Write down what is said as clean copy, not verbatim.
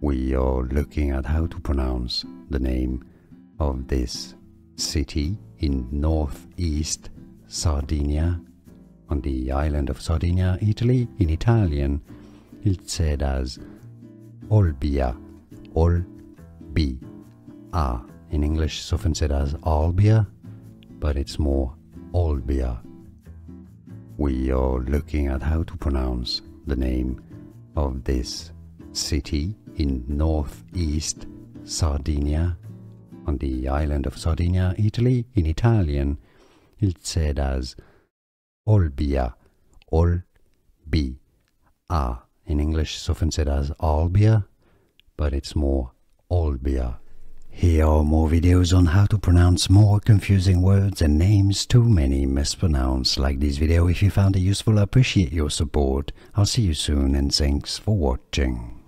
We are looking at how to pronounce the name of this city in northeast Sardinia, on the island of Sardinia, Italy. In Italian, it's said as Olbia, Olbia. In English, it's often said as Olbia, but it's more Olbia. We are looking at how to pronounce the name of this city in northeast Sardinia, on the island of Sardinia, Italy. In Italian, it's said as Olbia, Olbia. In English, it's often said as Olbia, but it's more Olbia. Here are more videos on how to pronounce more confusing words and names too many mispronounced. Like this video if you found it useful. I appreciate your support. I'll see you soon and thanks for watching.